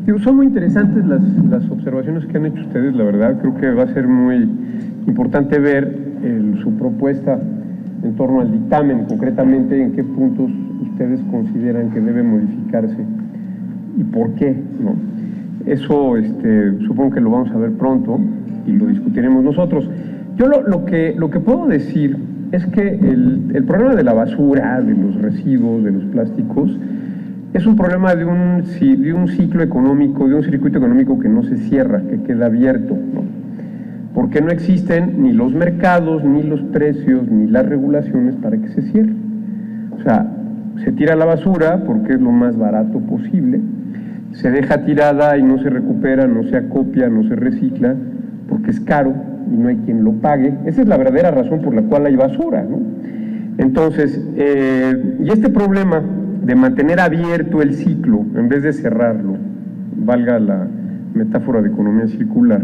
Digo, son muy interesantes las observaciones que han hecho ustedes, la verdad. Creo que va a ser muy importante ver su propuesta en torno al dictamen, concretamente en qué puntos ustedes consideran que debe modificarse y por qué, ¿no? Eso supongo que lo vamos a ver pronto y lo discutiremos nosotros. Yo lo que puedo decir es que el problema de la basura, de los residuos, de los plásticos, es un problema de un ciclo económico, de un circuito económico que no se cierra, que queda abierto, ¿no? Porque no existen ni los mercados, ni los precios, ni las regulaciones para que se cierre. O sea, se tira la basura porque es lo más barato posible, se deja tirada y no se recupera, no se acopia, no se recicla, porque es caro y no hay quien lo pague. Esa es la verdadera razón por la cual hay basura, ¿no? Entonces, y este problema de mantener abierto el ciclo en vez de cerrarlo, valga la metáfora de economía circular,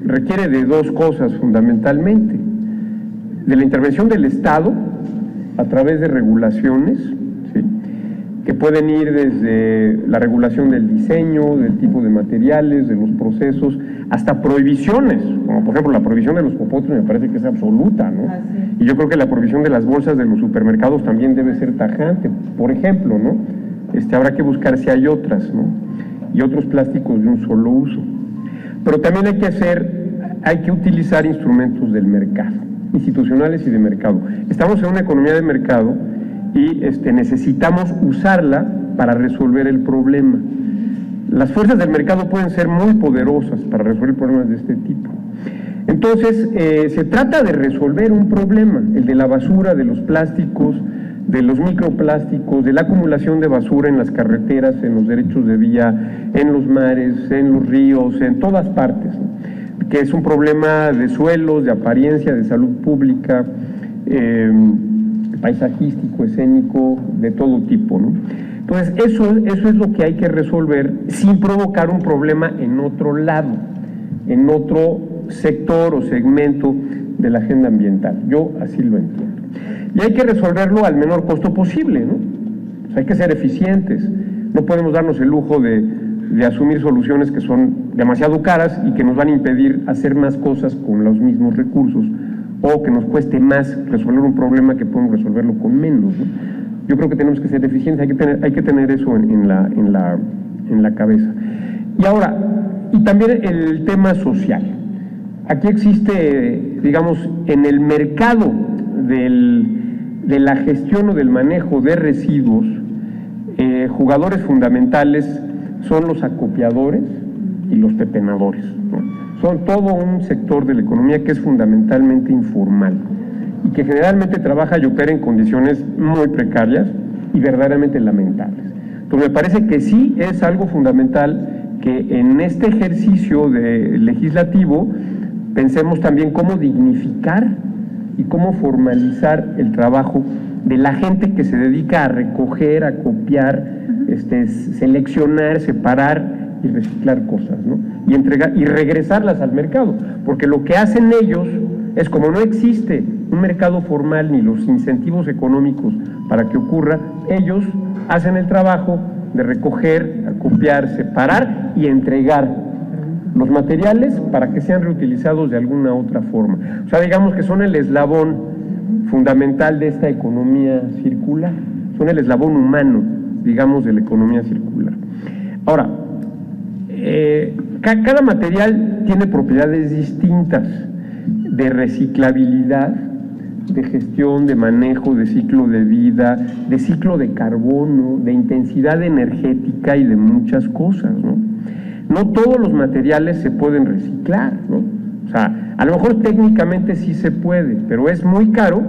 requiere de dos cosas fundamentalmente: de la intervención del Estado a través de regulaciones, ¿sí?, que pueden ir desde la regulación del diseño, del tipo de materiales, de los procesos, hasta prohibiciones, como por ejemplo la prohibición de los popotes me parece que es absoluta, ¿no? Y yo creo que la prohibición de las bolsas de los supermercados también debe ser tajante, por ejemplo, ¿no? Habrá que buscar si hay otras, ¿no? Y otros plásticos de un solo uso. Pero también hay que utilizar instrumentos del mercado, institucionales y de mercado. Estamos en una economía de mercado y necesitamos usarla para resolver el problema. Las fuerzas del mercado pueden ser muy poderosas para resolver problemas de este tipo. Entonces, se trata de resolver un problema, el de la basura, de los plásticos, de los microplásticos, de la acumulación de basura en las carreteras, en los derechos de vía, en los mares, en los ríos, en todas partes, ¿no? Que es un problema de suelos, de apariencia, de salud pública, paisajístico, escénico, de todo tipo, ¿no? Entonces, eso es lo que hay que resolver sin provocar un problema en otro lado, en otro sector o segmento de la agenda ambiental. Yo así lo entiendo. Y hay que resolverlo al menor costo posible, ¿no? O sea, hay que ser eficientes. No podemos darnos el lujo de asumir soluciones que son demasiado caras y que nos van a impedir hacer más cosas con los mismos recursos, o que nos cueste más resolver un problema que podemos resolverlo con menos, ¿no? Yo creo que tenemos que ser eficientes, hay que tener eso en la cabeza. Y ahora, y también el tema social. Aquí existe, digamos, en el mercado de la gestión o del manejo de residuos, jugadores fundamentales son los acopiadores y los pepenadores, ¿no? Son todo un sector de la economía que es fundamentalmente informal y que generalmente trabaja y opera en condiciones muy precarias y verdaderamente lamentables. Entonces me parece que sí es algo fundamental que en este ejercicio legislativo pensemos también cómo dignificar y cómo formalizar el trabajo de la gente que se dedica a recoger, a copiar, seleccionar, separar y reciclar cosas, ¿no? Y entregar y regresarlas al mercado, porque lo que hacen ellos es, como no existe un mercado formal ni los incentivos económicos para que ocurra, ellos hacen el trabajo de recoger, acopiar, separar y entregar los materiales para que sean reutilizados de alguna otra forma. O sea, digamos que son el eslabón fundamental de esta economía circular, son el eslabón humano, digamos, de la economía circular. Ahora, cada material tiene propiedades distintas de reciclabilidad, de gestión, de manejo, de ciclo de vida, de ciclo de carbono, de intensidad energética y de muchas cosas, ¿no? No todos los materiales se pueden reciclar, ¿no? O sea, a lo mejor técnicamente sí se puede, pero es muy caro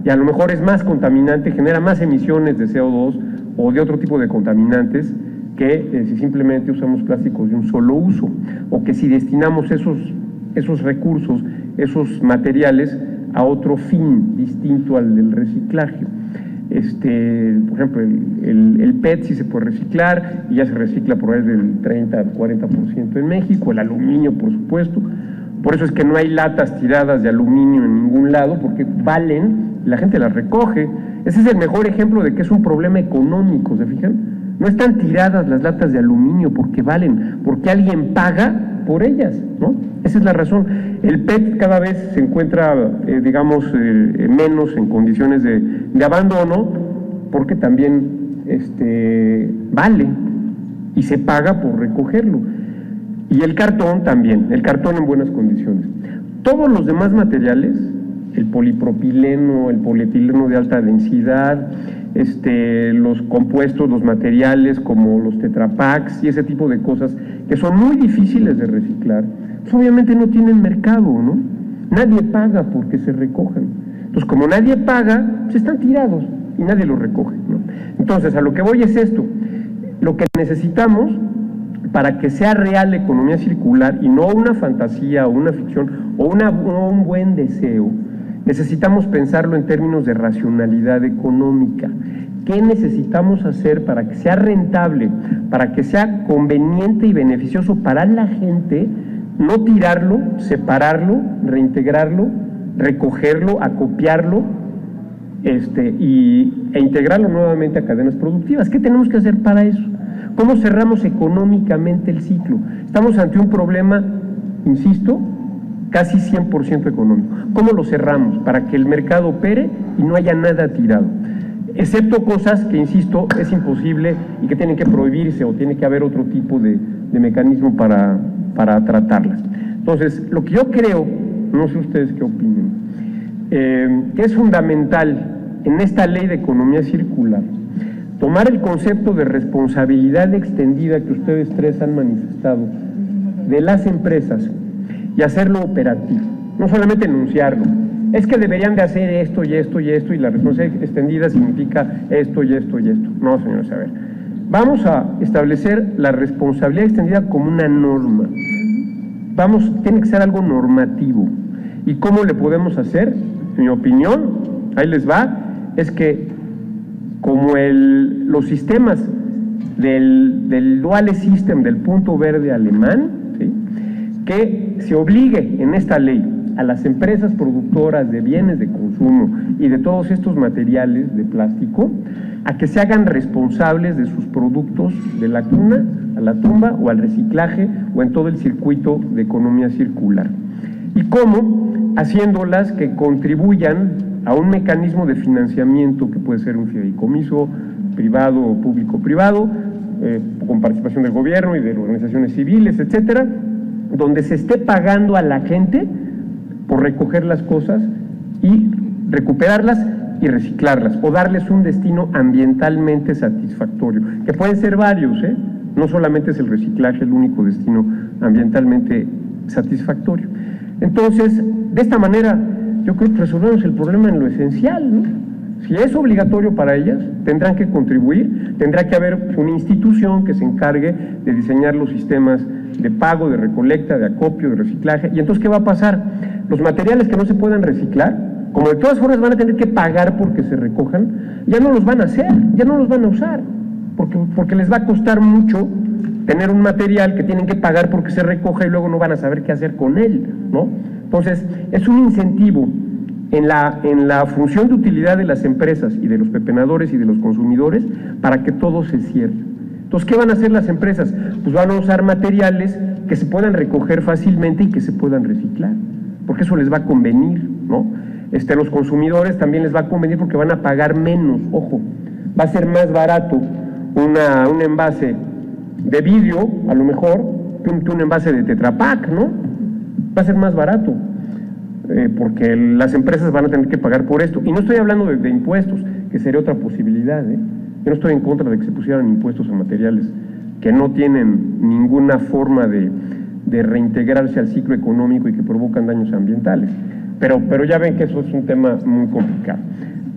y a lo mejor es más contaminante, genera más emisiones de CO2 o de otro tipo de contaminantes que si simplemente usamos plásticos de un solo uso, o que si destinamos esos recursos, esos materiales a otro fin distinto al del reciclaje. Por ejemplo, el PET sí se puede reciclar y ya se recicla por ahí del 30 al 40% en México, el aluminio por supuesto. Por eso es que no hay latas tiradas de aluminio en ningún lado, porque valen, la gente las recoge. Ese es el mejor ejemplo de que es un problema económico, ¿se fijan? No están tiradas las latas de aluminio porque valen, porque alguien paga por ellas, ¿no? Esa es la razón. El PET cada vez se encuentra, menos en condiciones de abandono, porque también vale y se paga por recogerlo. Y el cartón también, el cartón en buenas condiciones. Todos los demás materiales, el polipropileno, el polietileno de alta densidad, los compuestos, los materiales como los tetrapacks y ese tipo de cosas que son muy difíciles de reciclar, pues obviamente no tienen mercado, ¿no? Nadie paga porque se recojan. Entonces, como nadie paga, pues están tirados y nadie los recoge, ¿no? Entonces, a lo que voy es esto: lo que necesitamos para que sea real la economía circular y no una fantasía o una ficción o un buen deseo, necesitamos pensarlo en términos de racionalidad económica. ¿Qué necesitamos hacer para que sea rentable, para que sea conveniente y beneficioso para la gente? No tirarlo, separarlo, reintegrarlo, recogerlo, acopiarlo e integrarlo nuevamente a cadenas productivas. ¿Qué tenemos que hacer para eso? ¿Cómo cerramos económicamente el ciclo? Estamos ante un problema, insisto, casi 100% económico. ¿Cómo lo cerramos? Para que el mercado opere y no haya nada tirado. Excepto cosas que, insisto, es imposible y que tienen que prohibirse o tiene que haber otro tipo de mecanismo para tratarlas. Entonces, lo que yo creo, no sé ustedes qué opinen, que es fundamental en esta ley de economía circular, tomar el concepto de responsabilidad extendida que ustedes tres han manifestado de las empresas y hacerlo operativo, no solamente enunciarlo. Es que deberían de hacer esto y esto y esto, y la responsabilidad extendida significa esto y esto y esto. No, señores, a ver, vamos a establecer la responsabilidad extendida como una norma. Tiene que ser algo normativo. ¿Y cómo le podemos hacer? En mi opinión, ahí les va, es que como los sistemas del dual system, del punto verde alemán, ¿sí?, que se obligue en esta ley a las empresas productoras de bienes de consumo y de todos estos materiales de plástico a que se hagan responsables de sus productos de la cuna a la tumba o al reciclaje o en todo el circuito de economía circular. ¿Y cómo? Haciéndolas que contribuyan a un mecanismo de financiamiento que puede ser un fideicomiso privado o público-privado, con participación del gobierno y de organizaciones civiles, etcétera, donde se esté pagando a la gente por recoger las cosas y recuperarlas y reciclarlas, o darles un destino ambientalmente satisfactorio, que pueden ser varios, no solamente es el reciclaje el único destino ambientalmente satisfactorio. Entonces, de esta manera, yo creo que resolvemos el problema en lo esencial, ¿no? Si es obligatorio para ellas, tendrán que contribuir, tendrá que haber una institución que se encargue de diseñar los sistemas de pago, de recolecta, de acopio, de reciclaje. Y entonces, ¿qué va a pasar? Los materiales que no se puedan reciclar, como de todas formas van a tener que pagar porque se recojan, ya no los van a hacer, ya no los van a usar, porque les va a costar mucho tener un material que tienen que pagar porque se recoja y luego no van a saber qué hacer con él, ¿no? Entonces, es un incentivo en la función de utilidad de las empresas y de los pepenadores y de los consumidores para que todo se cierre. Entonces, ¿qué van a hacer las empresas? Pues van a usar materiales que se puedan recoger fácilmente y que se puedan reciclar, porque eso les va a convenir, ¿no? Los consumidores también les va a convenir porque van a pagar menos, ojo, va a ser más barato un envase de vidrio, a lo mejor, que un envase de Tetra Pak, ¿no? Va a ser más barato, porque las empresas van a tener que pagar por esto. Y no estoy hablando de impuestos, que sería otra posibilidad, Yo no estoy en contra de que se pusieran impuestos a materiales que no tienen ninguna forma de reintegrarse al ciclo económico y que provocan daños ambientales. Pero ya ven que eso es un tema muy complicado.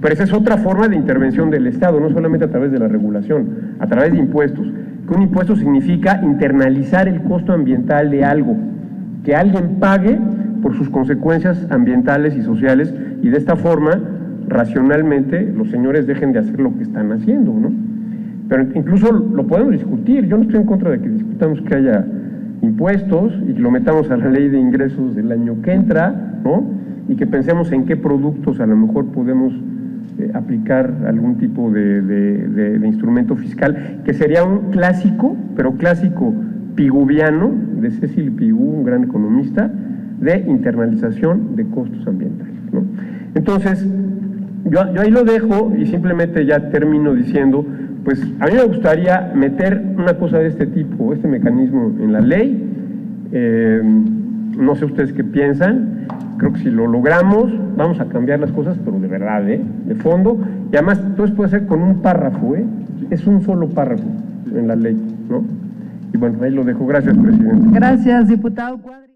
Pero esa es otra forma de intervención del Estado, no solamente a través de la regulación, a través de impuestos. Que un impuesto significa internalizar el costo ambiental de algo, que alguien pague por sus consecuencias ambientales y sociales, y de esta forma, racionalmente, los señores dejen de hacer lo que están haciendo, ¿no? Pero incluso lo podemos discutir. Yo no estoy en contra de que discutamos que haya impuestos y que lo metamos a la ley de ingresos del año que entra, ¿no? Y que pensemos en qué productos a lo mejor podemos aplicar algún tipo de instrumento fiscal, que sería un clásico, pero clásico piguviano, de Cecil Pigou, un gran economista, de internalización de costos ambientales, ¿no? Entonces, yo ahí lo dejo y simplemente ya termino diciendo, pues a mí me gustaría meter una cosa de este tipo, este mecanismo en la ley. No sé ustedes qué piensan. Creo que si lo logramos, vamos a cambiar las cosas, pero de verdad, de fondo. Y además, entonces puede ser con un párrafo, es un solo párrafo en la ley, ¿no? Y bueno, ahí lo dejo. Gracias, presidente. Gracias, diputado Cuadri.